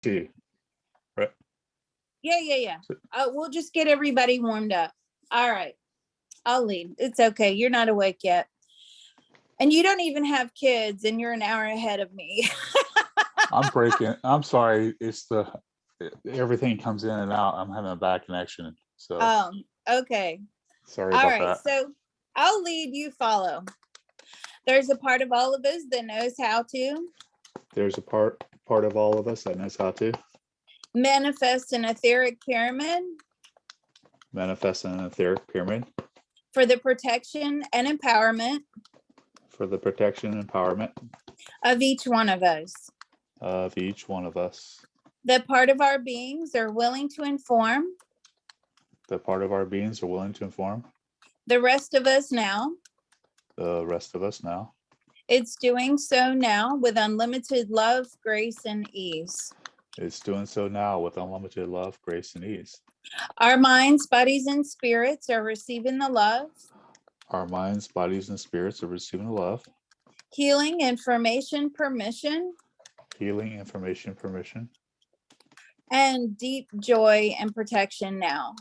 See, right? Yeah. We'll just get everybody warmed up. All right. I'll lead. It's okay. You're not awake yet. And you don't even have kids, and you're an hour ahead of me. I'm sorry. Everything comes in and out. I'm having a bad connection. So Okay. sorry All about right. that. So I'll lead, you follow. There's a part of all of us that knows how to There's a part of all of us that knows how to manifest an etheric pyramid manifest an etheric pyramid for the protection and empowerment of each one of us. That part of our beings are willing to inform the rest of us now. It's doing so now with unlimited love, grace, and ease. Our minds, bodies, and spirits are receiving the love. Healing, information, permission. And deep joy and protection now.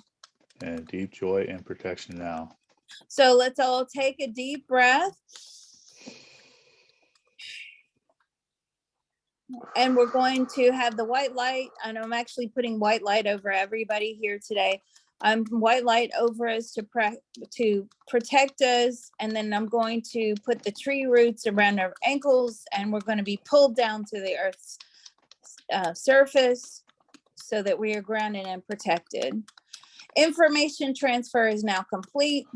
So let's all take a deep breath. And we're going to have the white light, and I'm actually putting white light over everybody here today. White light over us to protect us, and then I'm going to put the tree roots around our ankles, and we're going to be pulled down to the earth's surface so that we are grounded and protected. Information transfer is now complete.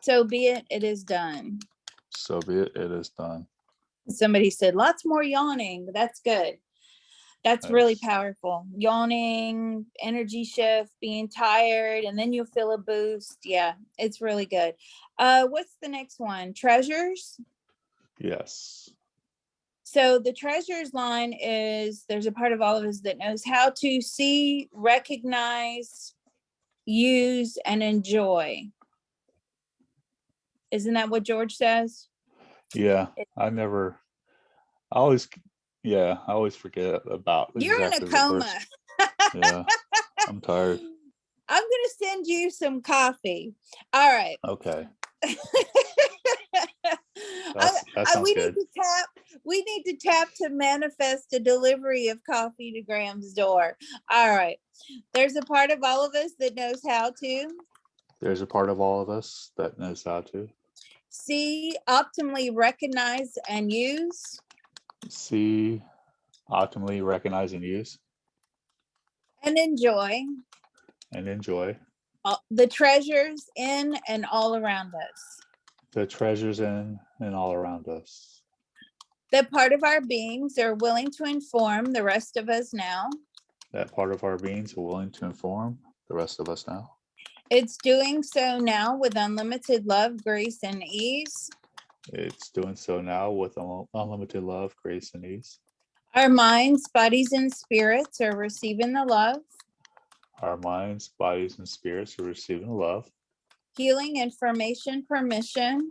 So be it, it is done. Somebody said lots more yawning, but that's good. That's really powerful. Yawning, energy shift, being tired, and then you'll feel a boost. Yeah, it's really good. What's the next one? Treasures? Yes. So the treasures line is, there's a part of all of us that knows how to see, recognize, use, and enjoy. Isn't that what George says? Yeah, I always forget about. You're in a coma. Yeah, I'm tired. I'm going to send you some coffee. All right. Okay. That sounds good. We need to tap to manifest a delivery of coffee to Graham's door. All right. There's a part of all of us that knows how to. See, optimally recognize and use. And enjoy. The treasures in and all around us. That part of our beings are willing to inform the rest of us now. It's doing so now with unlimited love, grace, and ease. Our minds, bodies, and spirits are receiving the love. Healing, information, permission.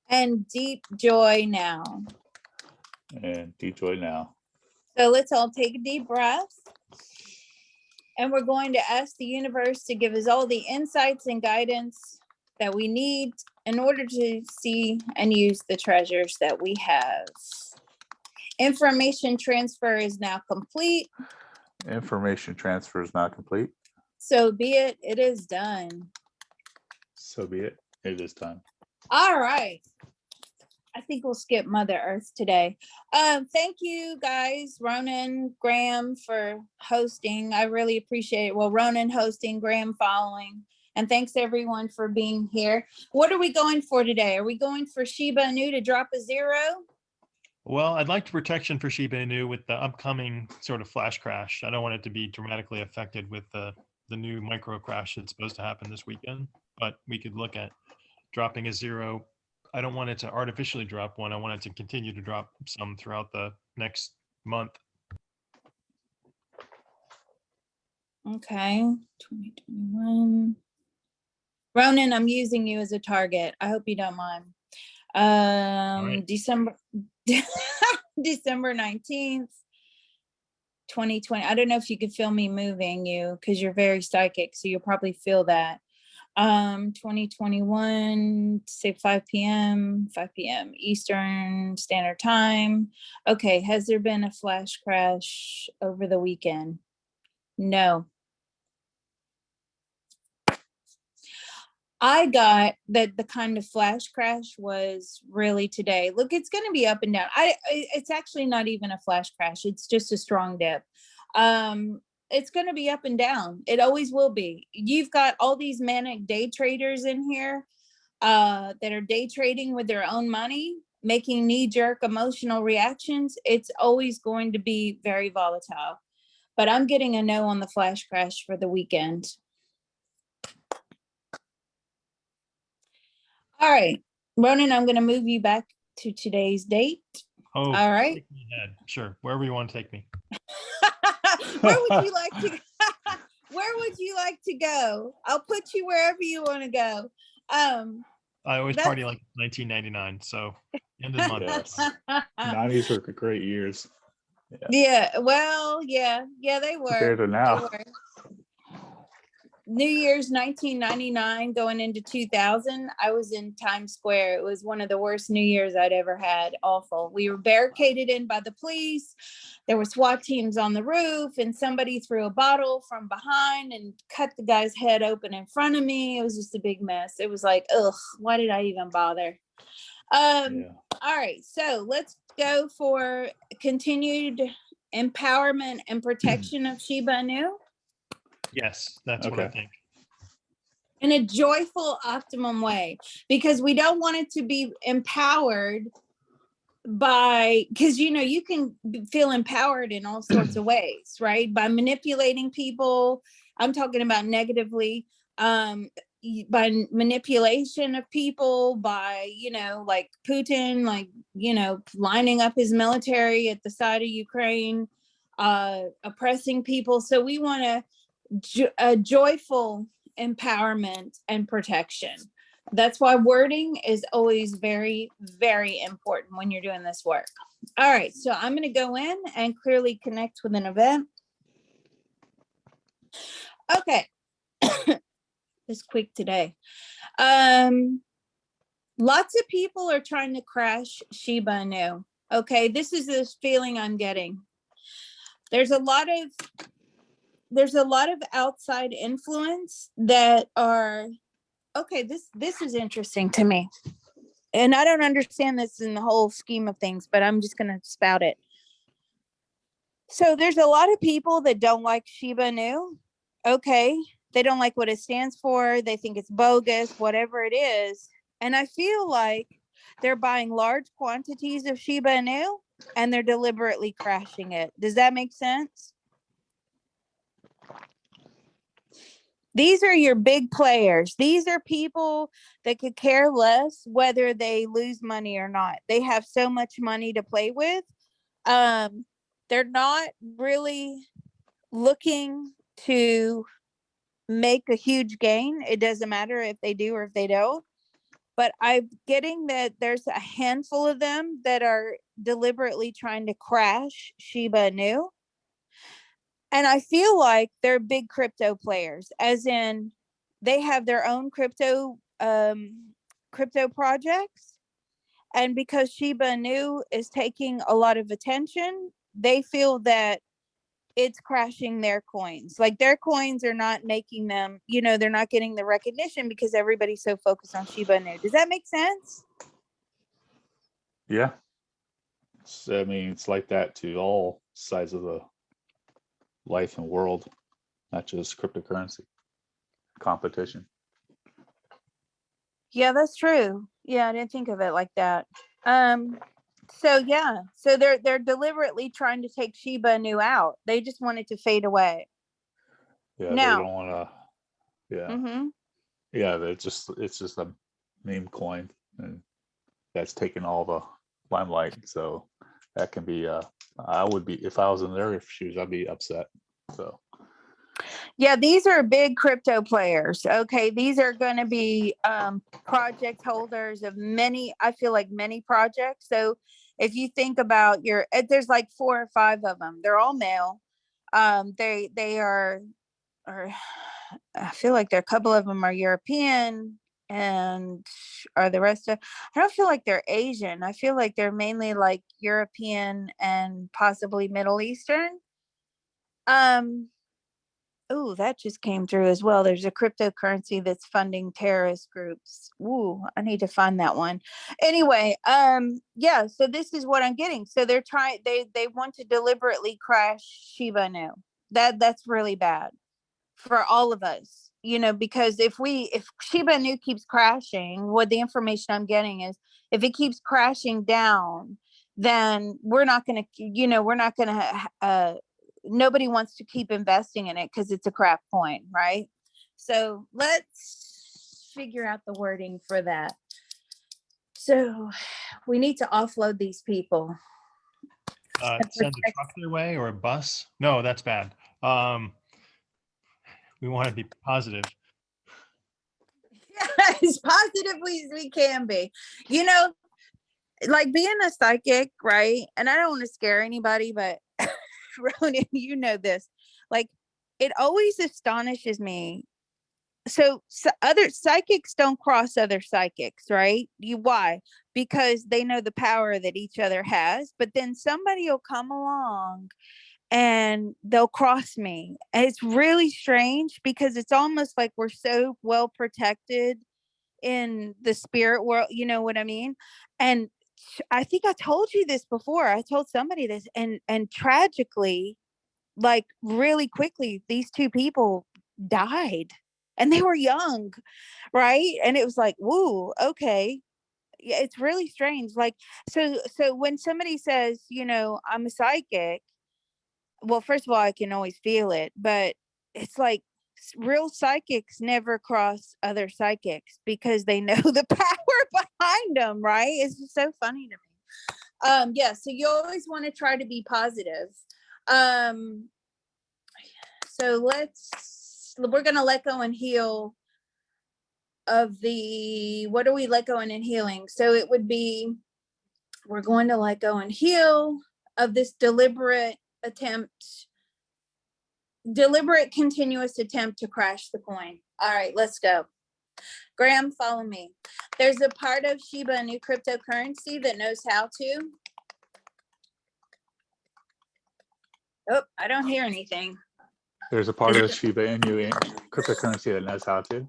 And deep joy now. So let's all take a deep breath. And we're going to ask the universe to give us all the insights and guidance that we need in order to see and use the treasures that we have. Information transfer is now complete. So be it, it is done. All right. I think we'll skip Mother Earth today. Thank you guys, Ronan, Graham, for hosting. I really appreciate it. Well, Ronan hosting, Graham following. And thanks everyone for being here. What are we going for today? Are we going for Shiba Inu to drop a 0? Well, I'd like protection for Shiba Inu with the upcoming sort of flash crash. I don't want it to be dramatically affected with the new micro crash that's supposed to happen this weekend, but we could look at dropping a 0. I don't want it to artificially drop 1. I want it to continue to drop some throughout the next month. Okay, 2021. Ronan, I'm using you as a target. I hope you don't mind. right. December December 19th, 2020. I don't know if you could feel me moving you because you're very psychic, so you'll probably feel that. 2021, say 5 p.m. Eastern Standard Time. Okay, has there been a flash crash over the weekend? No. I got that the kind of flash crash was really today. Look, it's going to be up and down. It's actually not even a flash crash. It's just a strong dip. It's going to be up and down. It always will be. You've got all these manic day traders in here that are day trading with their own money, making knee-jerk emotional reactions. It's always going to be very volatile. But I'm getting a no on the flash crash for the weekend. All right, Ronan, I'm going to move you back to today's date. Oh, all right. Take me ahead. Sure, wherever you want to take me. Where would you like to? Where would you like to go? I'll put you wherever you want to go. I always party like 1999, so end of the month. Yes. 90s were great years. Yeah. Well, yeah, they were. Compared to now. They were. New Year's 1999 going into 2000, I was in Times Square. It was one of the worst New Year's I'd ever had. Awful. We were barricaded in by the police. There were SWAT teams on the roof, and somebody threw a bottle from behind and cut the guy's head open in front of me. It was just a big mess. It was like, ugh, why did I even bother? All right, so let's go for continued empowerment and protection of Shiba Inu. Yes, that's what I think. In a joyful, optimum way, because we don't want it to be empowered by, because you can feel empowered in all sorts of ways, right? By manipulating people. I'm talking about negatively, by manipulation of people, by like Putin, like lining up his military at the side of Ukraine, oppressing people. So we want to a joyful empowerment and protection. That's why wording is always very, very important when you're doing this work. All right, so I'm going to go in and clearly connect with an event. Okay. It's quick today. Lots of people are trying to crash Shiba Inu. Okay, this is this feeling I'm getting. There's a lot of outside influence that are, okay, this is interesting to me. And I don't understand this in the whole scheme of things, but I'm just going to spout it. So there's a lot of people that don't like Shiba Inu. Okay, they don't like what it stands for. They think it's bogus, whatever it is. And I feel like they're buying large quantities of Shiba Inu and they're deliberately crashing it. Does that make sense? These are your big players. These are people that could care less whether they lose money or not. They have so much money to play with. They're not really looking to make a huge gain. It doesn't matter if they do or if they don't. But I'm getting that there's a handful of them that are deliberately trying to crash Shiba Inu. And I feel like they're big crypto players, as in they have their own crypto projects. And because Shiba Inu is taking a lot of attention, they feel that it's crashing their coins. Like their coins are not making them, they're not getting the recognition because everybody's so focused on Shiba Inu. Does that make sense? Yeah. It's like that to all sides of the life and world, not just cryptocurrency competition. Yeah, that's true. Yeah, I didn't think of it like that. So they're deliberately trying to take Shiba Inu out. They just want it to fade away. Yeah, they don't want to. Yeah, yeah. It's just a meme coin, and that's taking all the limelight. So that can be. I would be, if I was in their shoes, I'd be upset. So. Yeah, these are big crypto players. Okay, these are going to be project holders of many. I feel like many projects. So if you think about there's like 4 or 5 of them. They're all male. They are, or I feel like there are a couple of them are European, and are the rest of. I don't feel like they're Asian. I feel like they're mainly like European and possibly Middle Eastern. Um, Oh, that just came through as well. There's a cryptocurrency that's funding terrorist groups. Ooh, I need to find that one. Anyway, yeah, so this is what I'm getting. So they're trying they want to deliberately crash Shiba Inu. That's really bad for all of us, because if Shiba Inu keeps crashing, what the information I'm getting is if it keeps crashing down, then we're not going to, nobody wants to keep investing in it because it's a crap coin, right? So let's figure out the wording for that. So we need to offload these people. Send a truck their way or a bus? No, that's bad. We want to be positive. As positively as we can be. Like being a psychic, right? And I don't want to scare anybody, but Ronan, you know this. Like, it always astonishes me. So other psychics don't cross other psychics, right? Why? Because they know the power that each other has. But then somebody will come along and they'll cross me. And it's really strange because it's almost like we're so well protected in the spirit world. You know what I mean? And I think I told you this before. I told somebody this, and tragically, like really quickly, these 2 people died, and they were young, right? And it was like, woo, okay. Yeah, it's really strange. Like, so when somebody says, I'm a psychic, well, first of all, I can always feel it, but it's like real psychics never cross other psychics because they know the power behind them, right? It's just so funny to me. Yeah, so you always want to try to be positive. So we're gonna let go and heal of what are we let go and healing? So it would be, we're going to let go and heal of this deliberate continuous attempt to crash the coin. All right, let's go. Graham, follow me. There's a part of Shiba Inu cryptocurrency that knows how to. Oh, I don't hear anything. There's a part of Shiba Inu cryptocurrency that knows how to.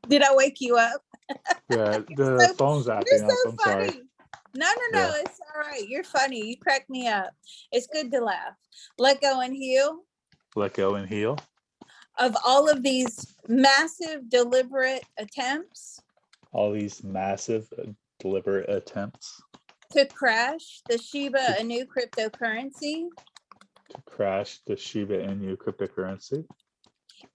Did I wake you up? Yeah, the phone's acting up. I'm funny. sorry. No, yeah. It's all right. You're funny. You crack me up. It's good to laugh. Let go and heal. Let go and heal. Of all of these massive, deliberate attempts. All these massive, deliberate attempts. To crash the Shiba Inu cryptocurrency. To crash the Shiba Inu cryptocurrency.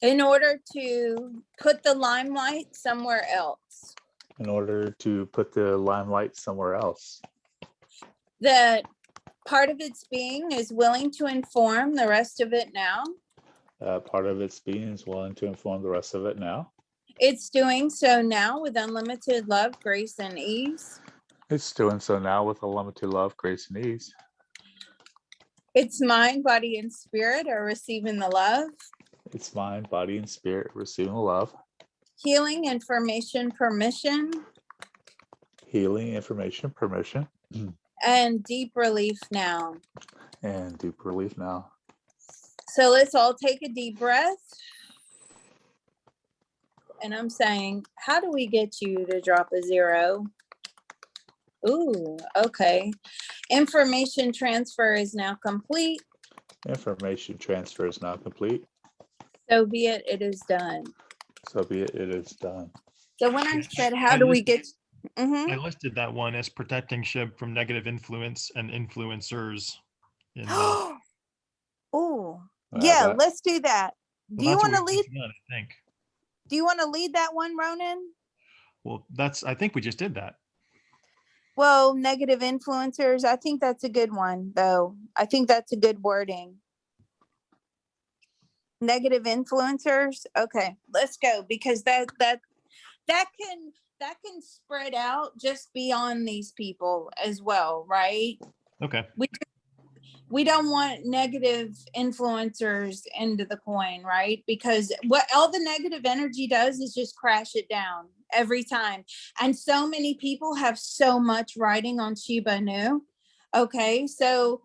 In order to put the limelight somewhere else. In order to put the limelight somewhere else. That part of its being is willing to inform the rest of it now. Part of its being is willing to inform the rest of it now. It's doing so now with unlimited love, grace, and ease. It's doing so now with unlimited love, grace, and ease. Its mind, body, and spirit are receiving the love. Its mind, body, and spirit receiving the love. Healing, information, permission. Healing, information, permission. And deep relief now. And deep relief now. So let's all take a deep breath. And I'm saying, how do we get you to drop a 0? Ooh, okay. Information transfer is now complete. Information transfer is now complete. So be it, it is done. So be it, it is done. So when I said, how do we get... I listed that one as protecting Shib from negative influence and influencers. Oh, yeah, let's do that. Do you want to lead? I think. Do you want to lead that one, Ronan? Well, I think we just did that. Well, negative influencers, I think that's a good one, though. I think that's a good wording. Negative influencers. Okay, let's go, because that can spread out just beyond these people as well, right? Okay. We don't want negative influencers into the coin, right? Because what all the negative energy does is just crash it down every time. And so many people have so much riding on Shiba Inu. Okay, so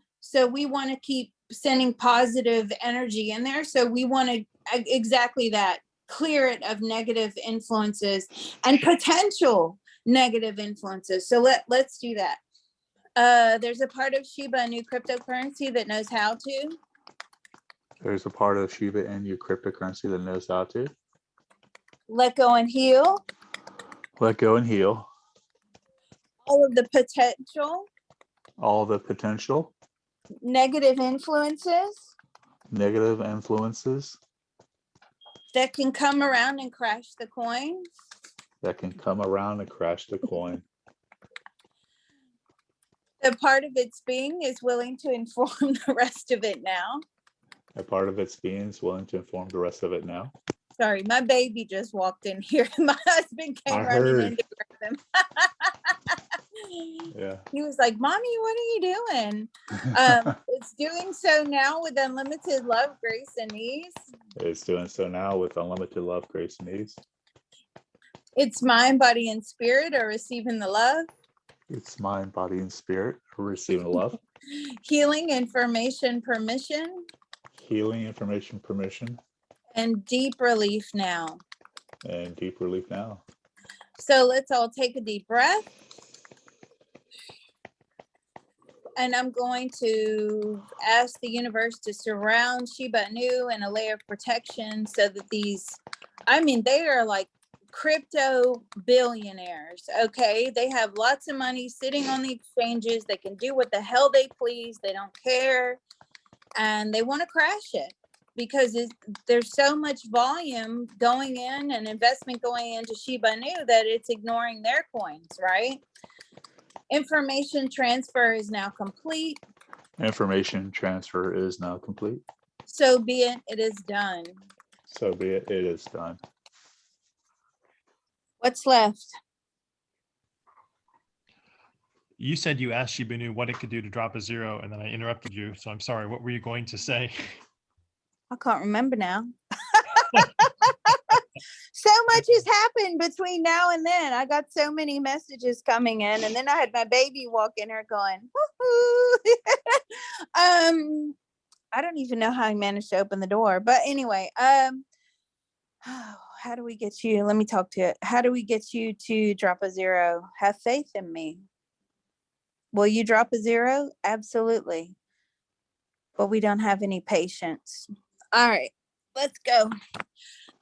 we want to keep sending positive energy in there. So we want to exactly that, clear it of negative influences and potential negative influences. So let's do that. There's a part of Shiba Inu cryptocurrency that knows how to. There's a part of Shiba Inu cryptocurrency that knows how to Let go and heal. let go and heal All of the potential all the potential negative influences that can come around and crash the coin. that can come around and crash the coin. The part of its being is willing to inform the rest of it now. A part of its being is willing to inform the rest of it now. Sorry, my baby just walked in here. My husband came running in to grab him. Yeah. He was like, "Mommy, what are you doing?" It's doing so now with unlimited love, grace, and ease. It's doing so now with unlimited love, grace, and ease. Its mind, body, and spirit are receiving the love. Its mind, body, and spirit are receiving love. Healing, information, permission. Healing, information, permission. And deep relief now. And deep relief now. So let's all take a deep breath. And I'm going to ask the universe to surround Shiba Inu in a layer of protection so that they are like crypto billionaires. Okay, they have lots of money sitting on the exchanges. They can do what the hell they please. They don't care, and they want to crash it because there's so much volume going in and investment going into Shiba Inu that it's ignoring their coins, right? Information transfer is now complete. Information transfer is now complete. So be it, it is done. So be it, it is done. What's left? You said you asked Shiba Inu what it could do to drop a zero, and then I interrupted you. So I'm sorry. What were you going to say? I can't remember now. So much has happened between now and then. I got so many messages coming in, and then I had my baby walk in here going, woohoo. I don't even know how I managed to open the door, but anyway, how do we get you? Let me talk to it. How do we get you to drop a zero? Have faith in me. Will you drop a zero? Absolutely. But we don't have any patience. All right, let's go.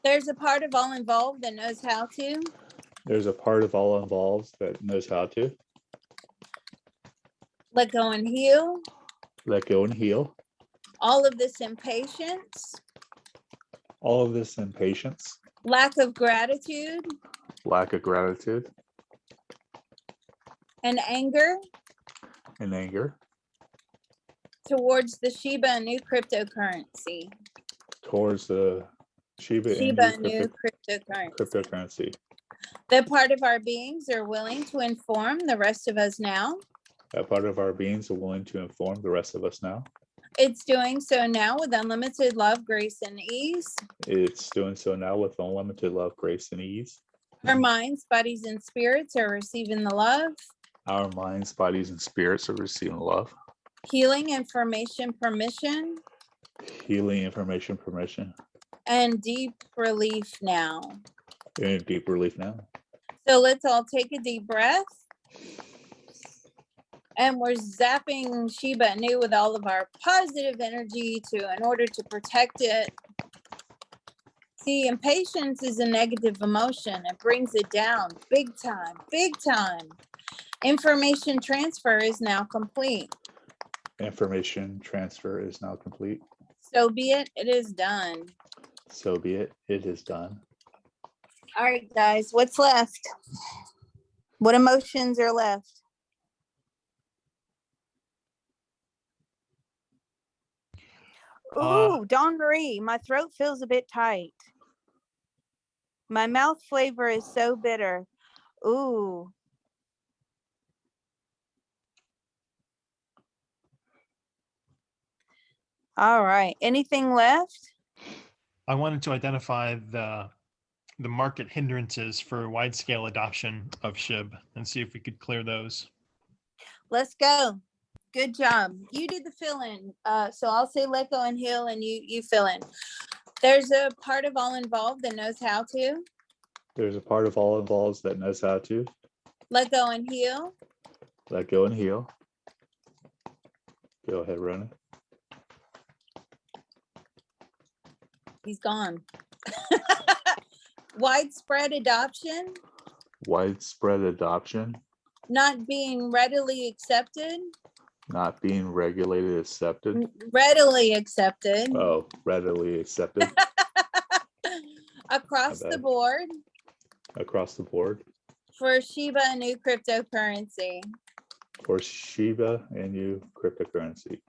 There's a part of all involved that knows how to. There's a part of all involved that knows how to. Let go and heal. Let go and heal. All of this impatience. All of this impatience. Lack of gratitude. Lack of gratitude. And anger. And anger. Towards the Shiba Inu cryptocurrency. Towards the Shiba Inu cryptocurrency. That part of our beings are willing to inform the rest of us now. That part of our beings are willing to inform the rest of us now. It's doing so now with unlimited love, grace, and ease. It's doing so now with unlimited love, grace, and ease. Our minds, bodies, and spirits are receiving the love. Our minds, bodies, and spirits are receiving love. Healing, information, permission. Healing, information, permission. And deep relief now. And deep relief now. So let's all take a deep breath. And we're zapping Shiba Inu with all of our positive energy in order to protect it. See, impatience is a negative emotion. It brings it down big time, big time. Information transfer is now complete. Information transfer is now complete. So be it, it is done. So be it, it is done. All right, guys, what's left? What emotions are left? Ooh, Dawn Marie, my throat feels a bit tight. My mouth flavor is so bitter. Ooh. All right. Anything left? I wanted to identify the market hindrances for wide-scale adoption of Shib and see if we could clear those. Let's go. Good job. You did the fill-in. So I'll say let go and heal, and you fill in. There's a part of all involved that knows how to. There's a part of all involved that knows how to let go and heal. Let go and heal. Go ahead, Ronan. He's gone. Widespread adoption. Widespread adoption. Not being readily accepted. Not being regulated, accepted. Readily accepted. Oh, readily accepted. Across the board. Across the board. For Shiba and new cryptocurrency. For Shiba and new cryptocurrency.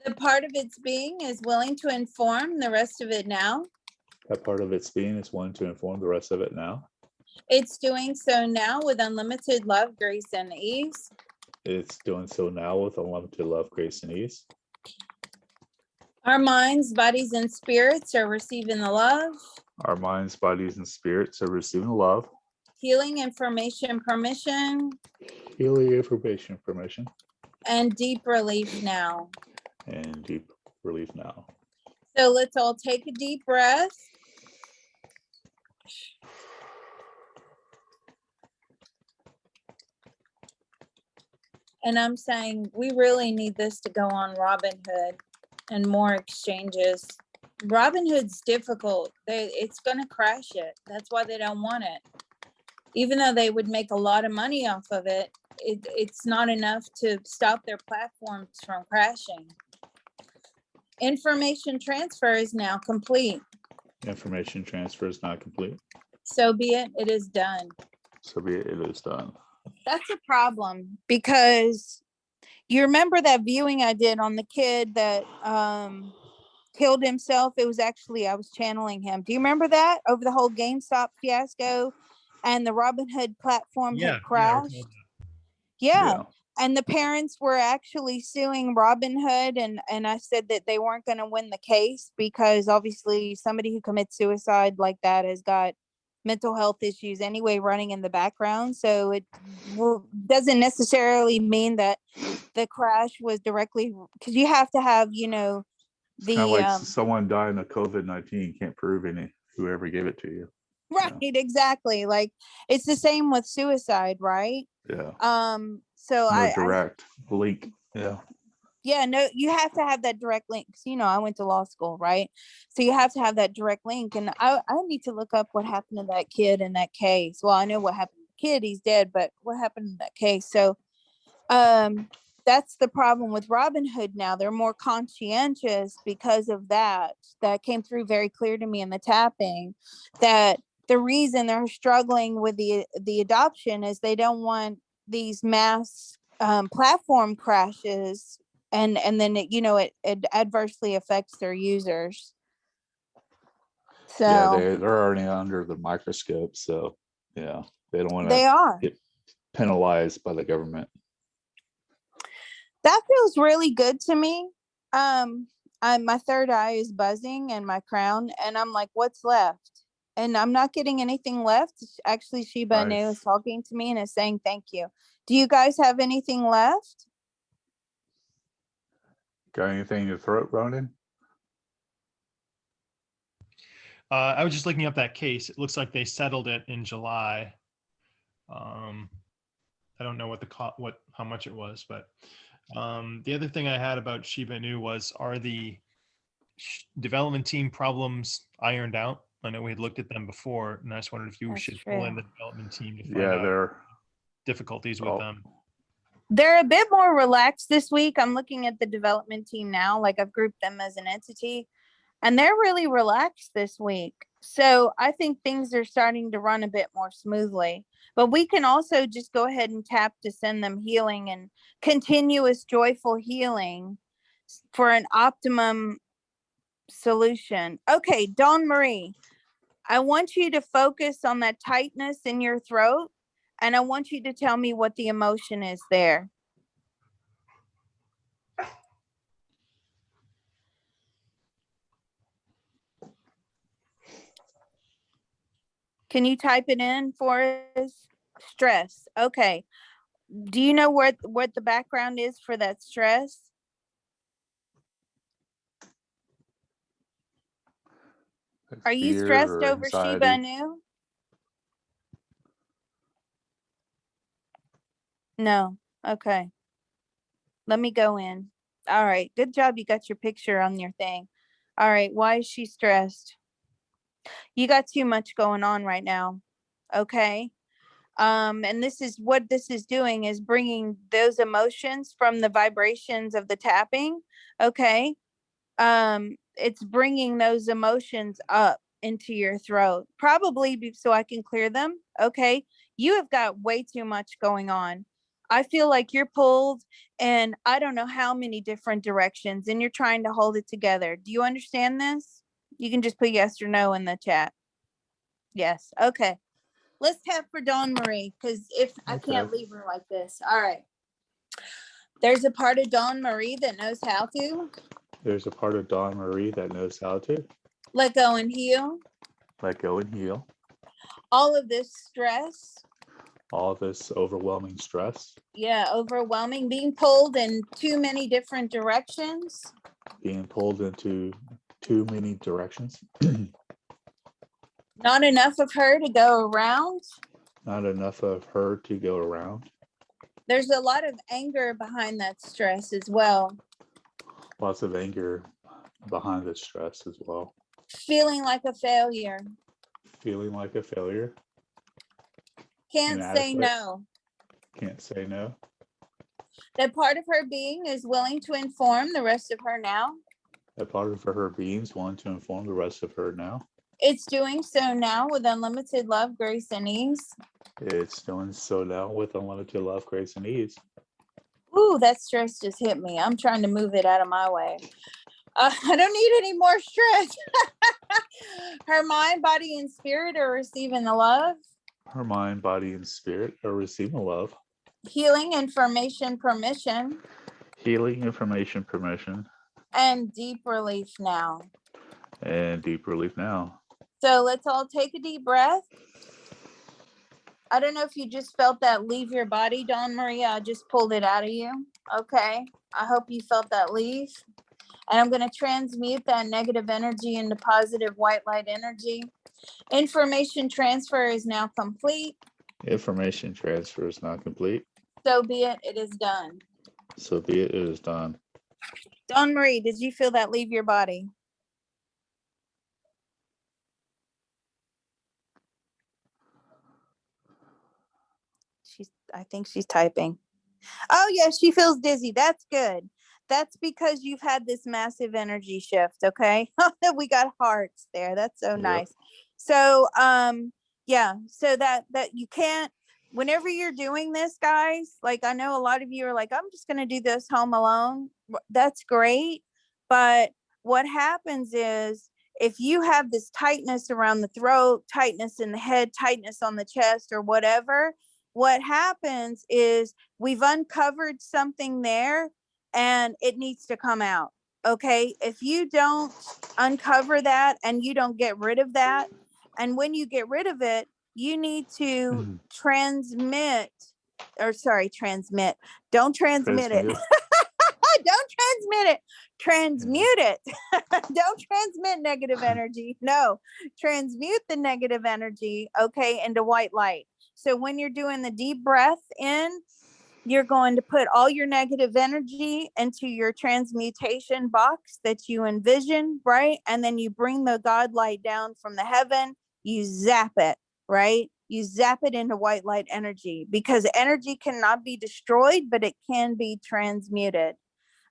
The part of its being is willing to inform the rest of it now. That part of its being is willing to inform the rest of it now. It's doing so now with unlimited love, grace, and ease. It's doing so now with unlimited love, grace, and ease. Our minds, bodies, and spirits are receiving the love. Our minds, bodies, and spirits are receiving the love. Healing information permission. Healing information permission. And deep relief now. And deep relief now. So let's all take a deep breath. And I'm saying we really need this to go on Robinhood and more exchanges. Robinhood's difficult. It's going to crash it. That's why they don't want it. Even though they would make a lot of money off of it, it's not enough to stop their platforms from crashing. Information transfer is now complete. Information transfer is not complete. So be it. It is done. So be it. It is done. That's a problem because you remember that viewing I did on the kid that killed himself? It was actually, I was channeling him. Do you remember that? Over the whole GameStop fiasco and the Robinhood platform had crashed? Yeah. And the parents were actually suing Robinhood, and I said that they weren't going to win the case because obviously somebody who commits suicide like that has got mental health issues anyway running in the background. So it doesn't necessarily mean that the crash was directly, because you have to have, the kind of like someone dying of COVID-19 can't prove any whoever gave it to you. Right, exactly. Like it's the same with suicide, right? Yeah. So no direct link. Yeah. Yeah, no, you have to have that direct link. I went to law school, right? So you have to have that direct link. And I need to look up what happened to that kid in that case. Well, I know what happened to the kid, he's dead, but what happened in that case? So that's the problem with Robinhood now. They're more conscientious because of that. That came through very clear to me in the tapping, that the reason they're struggling with the adoption is they don't want these mass platform crashes, and then it adversely affects their users. So yeah, they're already under the microscope, so yeah, they don't want to get penalized by the government. That feels really good to me. My third eye is buzzing and my crown, and I'm like, what's left? And I'm not getting anything left. Actually, Shiba Inu is talking to me and is saying thank you. Do you guys have anything left? Got anything in your throat, Ronan? I was just looking up that case. It looks like they settled it in July. I don't know how much it was, but the other thing I had about Shiba Inu was, are the development team problems ironed out? I know we had looked at them before, and I just wondered if you should pull in the development team to find out there difficulties with them. They're a bit more relaxed this week. I'm looking at the development team now, like I've grouped them as an entity, and they're really relaxed this week. So I think things are starting to run a bit more smoothly. But we can also just go ahead and tap to send them healing and continuous joyful healing. for an optimum solution. Okay, Dawn Marie, I want you to focus on that tightness in your throat, and I want you to tell me what the emotion is there. Can you type it in for us? Stress. Okay. Do you know what the background is for that stress? Are you stressed over Shib Inu? No. Okay. Let me go in. All right. Good job. You got your picture on your thing. All right. Why is she stressed? You got too much going on right now. Okay. And this is what this is doing, is bringing those emotions from the vibrations of the tapping. Okay. It's bringing those emotions up into your throat, probably so I can clear them. Okay. You have got way too much going on. I feel like you're pulled in I don't know how many different directions, and you're trying to hold it together. Do you understand this? You can just put yes or no in the chat. Yes. Okay. Let's tap for Dawn Marie, because if I can't leave her like this. All right. There's a part of Dawn Marie that knows how to. There's a part of Dawn Marie that knows how to let go and heal. Let go and heal. All of this stress. All this overwhelming stress. Yeah, overwhelming, being pulled in too many different directions. Being pulled into too many directions. Not enough of her to go around. Not enough of her to go around. There's a lot of anger behind that stress as well. Lots of anger behind the stress as well. Feeling like a failure. Feeling like a failure. Can't say no. Can't say no. That part of her being is willing to inform the rest of her now. That part of her being is willing to inform the rest of her now. It's doing so now with unlimited love, grace, and ease. It's doing so now with unlimited love, grace, and ease. Ooh, that stress just hit me. I'm trying to move it out of my way. I don't need any more stress. Her mind, body, and spirit are receiving the love. Her mind, body, and spirit are receiving love. Healing, information, permission. Healing, information, permission. And deep relief now. And deep relief now. So let's all take a deep breath. I don't know if you just felt that leave your body, Dawn Maria. I just pulled it out of you. Okay. I hope you felt that leave. And I'm going to transmute that negative energy into positive white light energy. Information transfer is now complete. Information transfer is now complete. So be it. It is done. So be it. It is done. Dawn Marie, did you feel that leave your body? I think she's typing. Oh, yeah, she feels dizzy. That's good. That's because you've had this massive energy shift, okay? We got hearts there. That's so nice. So, yeah, so that you can't, whenever you're doing this, guys, like I know a lot of you are like, I'm just going to do this home alone. That's great. But what happens is if you have this tightness around the throat, tightness in the head, tightness on the chest or whatever, what happens is we've uncovered something there and it needs to come out. Okay. If you don't uncover that and you don't get rid of that, and when you get rid of it, you need to transmit. Don't transmit it. Don't transmit it. Transmute it. Don't transmit negative energy. No, transmute the negative energy, okay, into white light. So when you're doing the deep breath in, you're going to put all your negative energy into your transmutation box that you envision, right? And then you bring the God light down from the heaven, you zap it, right? You zap it into white light energy, because energy cannot be destroyed, but it can be transmuted.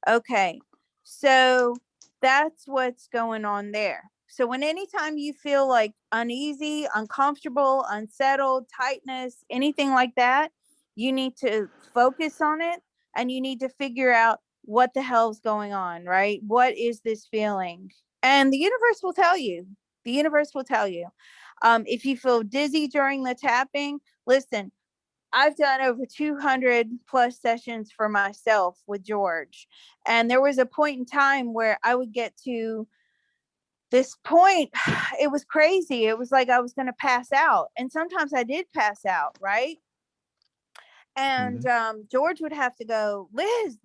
Okay, so that's what's going on there. So when anytime you feel like uneasy, uncomfortable, unsettled, tightness, anything like that, you need to focus on it and you need to figure out what the hell's going on, right? What is this feeling? And the universe will tell you. The universe will tell you. If you feel dizzy during the tapping, listen, I've done over 200 plus sessions for myself with George. And there was a point in time where I would get to this point. It was crazy. It was like I was going to pass out. And sometimes I did pass out, right? And George would have to go, Liz,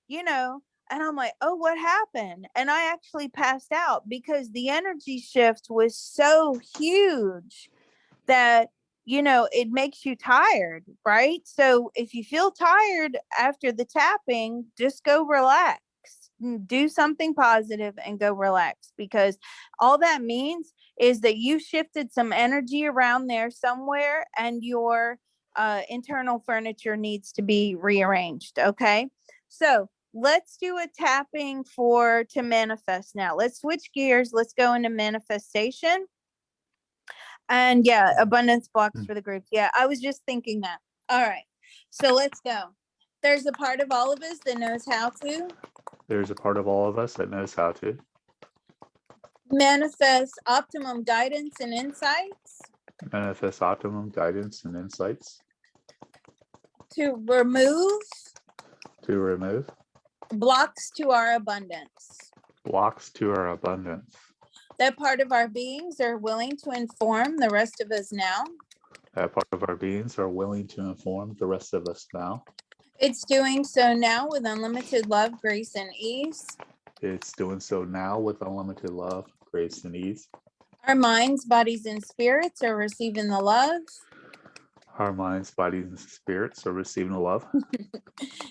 you know, and I'm like, oh, what happened? And I actually passed out because the energy shift was so huge that, you know, it makes you tired, right? So if you feel tired after the tapping, just go relax, do something positive and go relax, because all that means is that you shifted some energy around there somewhere and your internal furniture needs to be rearranged. Okay. So let's do a tapping to manifest now. Let's switch gears. Let's go into manifestation. And yeah, abundance blocks for the group. Yeah, I was just thinking that. All right. So let's go. There's a part of all of us that knows how to. There's a part of all of us that knows how to manifest optimum guidance and insights. Manifest optimum guidance and insights. To remove. Blocks to our abundance. Blocks to our abundance. That part of our beings are willing to inform the rest of us now. That part of our beings are willing to inform the rest of us now. It's doing so now with unlimited love, grace, and ease. It's doing so now with unlimited love, grace, and ease. Our minds, bodies, and spirits are receiving the love. Our minds, bodies, and spirits are receiving the love.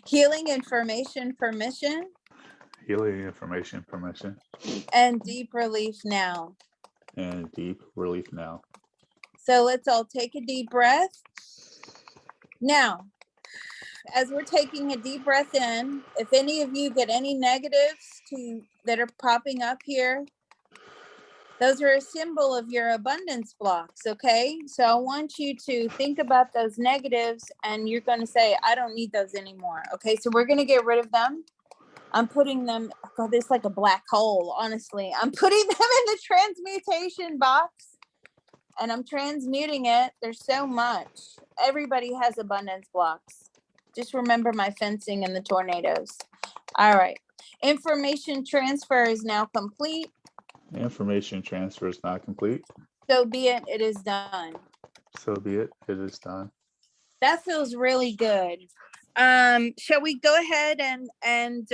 Healing information, permission. Healing information, permission. And deep relief now. And deep relief now. So let's all take a deep breath. Now, as we're taking a deep breath in, if any of you get any negatives that are popping up here, those are a symbol of your abundance blocks, okay? So I want you to think about those negatives and you're going to say, I don't need those anymore, okay? So we're going to get rid of them. I'm putting them, God, this is like a black hole, honestly. I'm putting them in the transmutation box and I'm transmuting it. There's so much. Everybody has abundance blocks. Just remember my fencing and the tornadoes. All right. Information transfer is now complete. Information transfer is not complete. So be it, it is done. So be it, it is done. That feels really good. Shall we go ahead and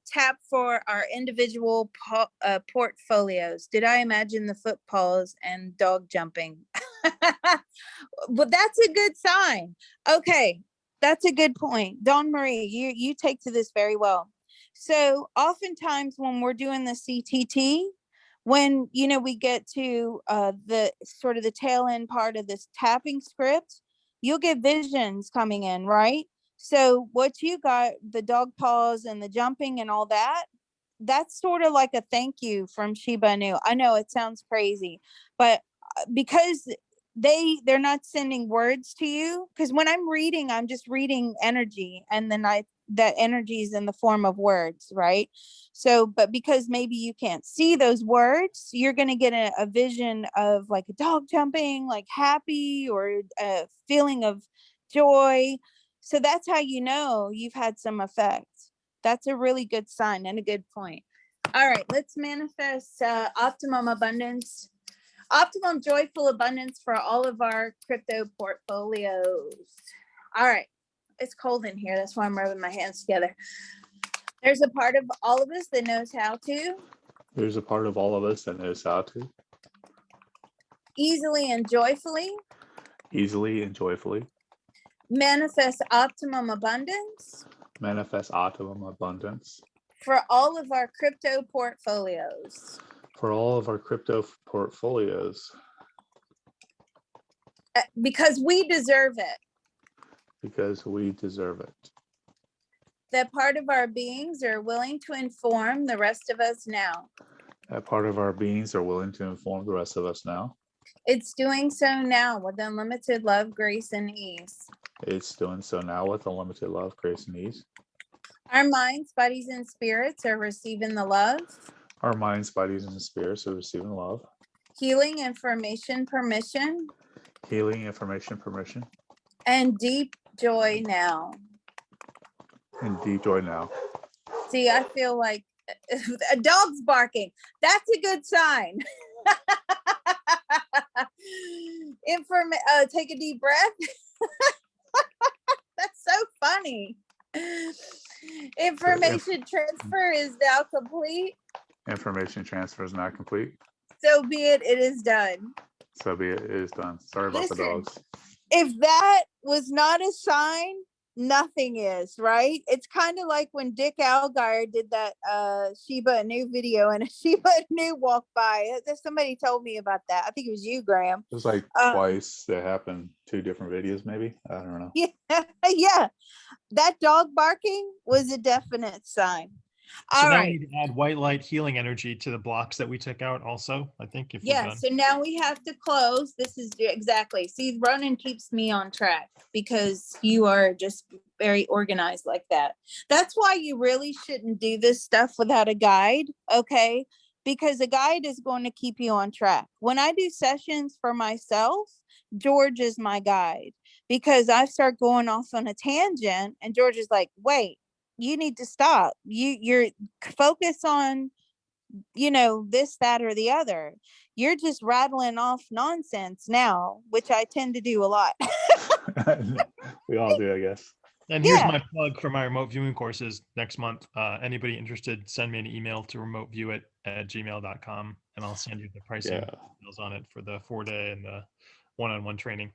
tap for our individual portfolios? Did I imagine the foot paws and dog jumping? Well, that's a good sign. Okay, that's a good point. Dawn Marie, you take to this very well. So oftentimes when we're doing the CTT, when, you know, we get to the sort of the tail end part of this tapping script, you'll get visions coming in, right? So what you got, the dog paws and the jumping and all that, that's sort of like a thank you from Shib Inu. I know it sounds crazy, but because they're not sending words to you, because when I'm reading, I'm just reading energy, and then that energy is in the form of words, right? So, but because maybe you can't see those words, you're going to get a vision of like a dog jumping, like happy, or a feeling of joy. So that's how you know you've had some effect. That's a really good sign and a good point. All right, let's manifest optimum abundance, optimum joyful abundance for all of our crypto portfolios. All right, it's cold in here. That's why I'm rubbing my hands together. There's a part of all of us that knows how to. There's a part of all of us that knows how to. Easily and joyfully. Easily and joyfully. Manifest optimum abundance. Manifest optimum abundance. For all of our crypto portfolios. For all of our crypto portfolios. Because we deserve it. Because we deserve it. That part of our beings are willing to inform the rest of us now. That part of our beings are willing to inform the rest of us now. It's doing so now with unlimited love, grace, and ease. It's doing so now with unlimited love, grace, and ease. Our minds, bodies, and spirits are receiving the love, Our minds, bodies, and spirits are receiving love, healing, information, permission, healing, information, permission, and deep joy now. and deep joy now. See, I feel like a dog's barking. That's a good sign. Take a deep breath. That's so funny. Information transfer is now complete. Information transfer is not complete. So be it, it is done. So be it, it is done. Sorry about the dogs. If that was not a sign, nothing is, right? It's kind of like when Dick Algire did that Shiba Inu video and a Shiba Inu walked by. Somebody told me about that. I think it was you, Graham. It was like twice that happened, 2 different videos, maybe. I don't know. Yeah, yeah. That dog barking was a definite sign. So All now right. we need to add white light healing energy to the blocks that we took out also, I think, if we're Yeah, done. so now we have to close. This is exactly. See, Ronan keeps me on track because you are just very organized like that. That's why you really shouldn't do this stuff without a guide, okay? Because a guide is going to keep you on track. When I do sessions for myself, George is my guide because I start going off on a tangent and George is like, wait, you need to stop. You're focus on, this, that, or the other. You're just rattling off nonsense now, which I tend to do a lot. We all do, I guess. And here's my plug for my remote viewing courses next month. Anybody interested, send me an email to remoteview@gmail.com and I'll send you the pricing details on it for the 4-day and the one-on-one training.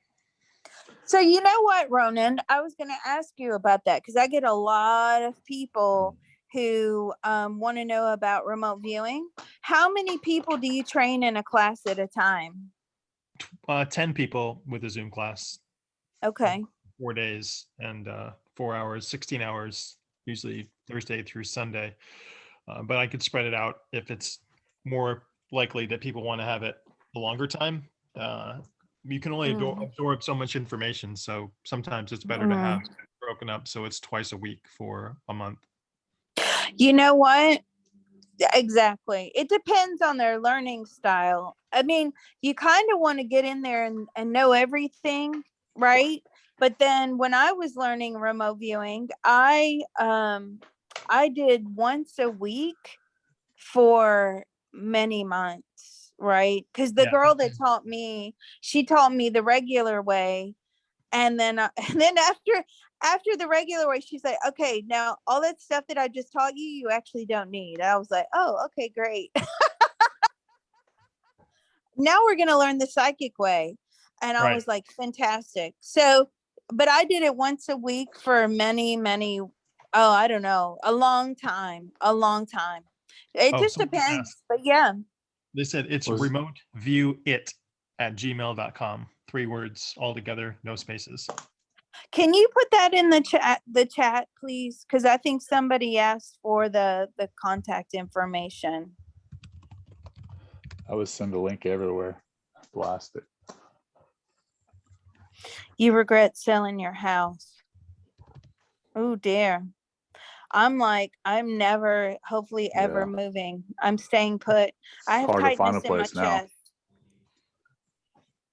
So you know what, Ronan, I was going to ask you about that because I get a lot of people who want to know about remote viewing. How many people do you train in a class at a time? 10 people with a Zoom class. Okay. 4 days and 4 hours, 16 hours, usually Thursday through Sunday. But I could spread it out if it's more likely that people want to have it a longer time. You can only absorb so much information. So sometimes it's better to have it broken up. So it's twice a week for a month. You know what? Exactly. It depends on their learning style. I mean, you kind of want to get in there and know everything, right? But then when I was learning remote viewing, I did once a week for many months, right? Because the girl that taught me, she taught me the regular way. And then after the regular way, she's like, okay, now all that stuff that I just taught you, you actually don't need. I was like, oh, okay, great. Now we're going to learn the psychic way. And I was like, fantastic. So, but I did it once a week for many, I don't know, a long time. It just depends. But yeah. They said it's remoteviewit@gmail.com. 3 words all together, no spaces. Can you put that in the chat, please? Because I think somebody asked for the contact information. I would send a link everywhere. Blast it. You regret selling your house. Oh dear. I'm never, hopefully ever moving. I'm staying put. I have tightness in my chest.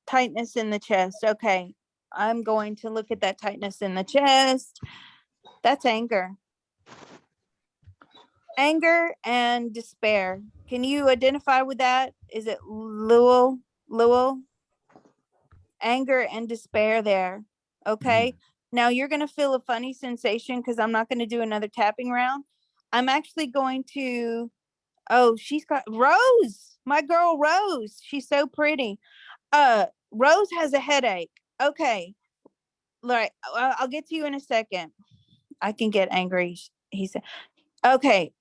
Tightness in the chest. Okay. I'm going to look at that tightness in the chest. That's anger. Anger and despair. Can you identify with that? Is it Lowell? Anger and despair there. Okay. Now you're going to feel a funny sensation because I'm not going to do another tapping round. I'm actually going to, she's got Rose, my girl Rose. She's so pretty. Rose has a headache. Okay. Right. I'll get to you in a second. I can get angry. He said, okay,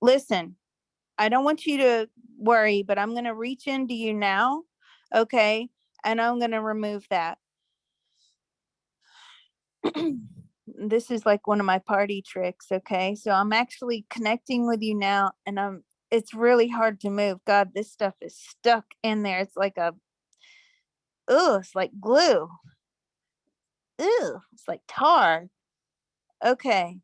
listen, I don't want you to worry, but I'm going to reach into you now. Okay. And I'm going to remove that. This is like one of my party tricks. Okay. So I'm actually connecting with you now and it's really hard to move. God, this stuff is stuck in there. It's like it's like glue. Ew, it's like tar. Okay.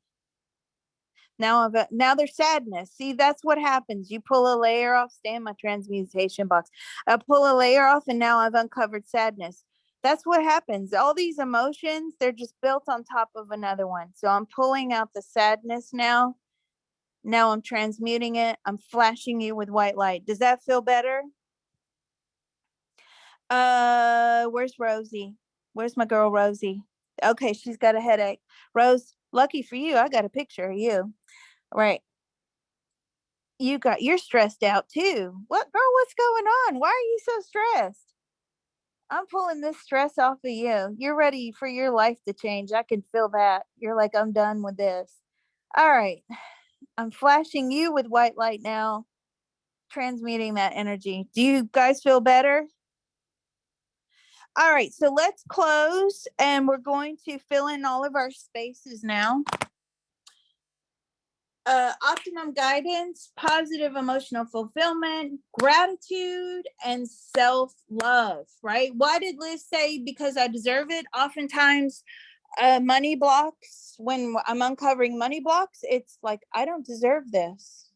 Now there's sadness. See, that's what happens. You pull a layer off, stay in my transmutation box. I pull a layer off and now I've uncovered sadness. That's what happens. All these emotions, they're just built on top of another one. So I'm pulling out the sadness now. Now I'm transmuting it. I'm flashing you with white light. Does that feel better? Where's Rosie? Where's my girl Rosie? Okay, she's got a headache. Rose, lucky for you, I got a picture of you. Right. You're stressed out too. What, girl, what's going on? Why are you so stressed? I'm pulling this stress off of you. You're ready for your life to change. I can feel that. You're like, I'm done with this. All right. I'm flashing you with white light now, transmuting that energy. Do you guys feel better? All right, so let's close and we're going to fill in all of our spaces now. Optimum guidance, positive emotional fulfillment, gratitude, and self-love, right? Why did Liz say because I deserve it? Oftentimes, money blocks, when I'm uncovering money blocks, it's like, I don't deserve this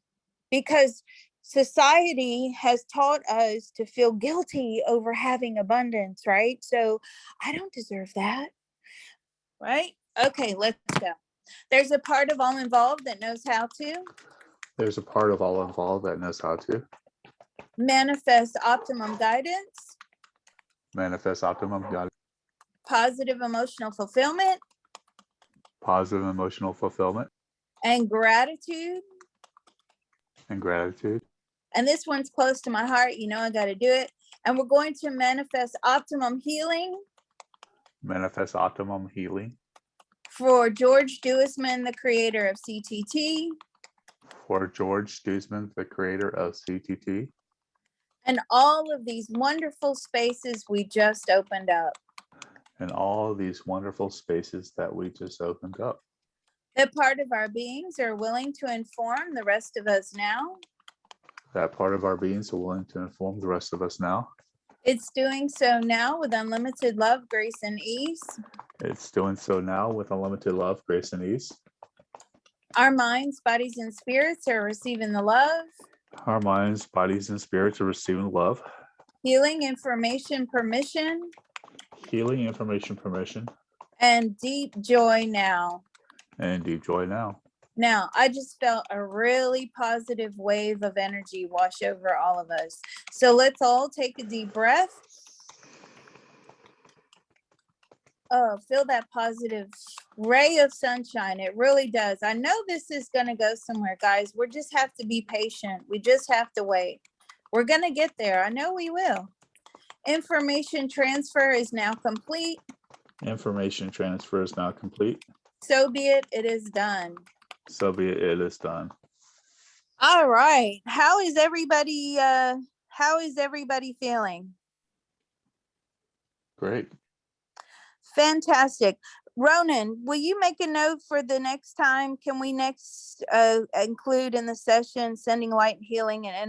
because society has taught us to feel guilty over having abundance, right? So I don't deserve that, right? Okay, let's go. There's a part of all involved that knows how to. There's a part of all involved that knows how to. Manifest optimum guidance. Manifest optimum guidance. Positive emotional fulfillment. Positive emotional fulfillment. And gratitude. And gratitude. And this one's close to my heart. You know, I got to do it. And we're going to manifest optimum healing. Manifest optimum healing. For George Duisman, the creator of CTT. For George Duisman, the creator of CTT. And all of these wonderful spaces we just opened up. And all of these wonderful spaces that we just opened up. That part of our beings are willing to inform the rest of us now. That part of our beings are willing to inform the rest of us now. It's doing so now with unlimited love, grace, and ease. It's doing so now with unlimited love, grace, and ease. Our minds, bodies, and spirits are receiving the love. Our minds, bodies, and spirits are receiving love. Healing, information, permission. Healing, information, permission. And deep joy now. And deep joy now. Now, I just felt a really positive wave of energy wash over all of us. So let's all take a deep breath. Oh, feel that positive ray of sunshine. It really does. I know this is going to go somewhere, guys. We just have to be patient. We just have to wait. We're going to get there. I know we will. Information transfer is now complete. Information transfer is now complete. So be it. It is done. So be it. It is done. All right. How is everybody feeling? Great. Fantastic. Ronan, will you make a note for the next time? Can we next include in the session sending light, healing, and energy?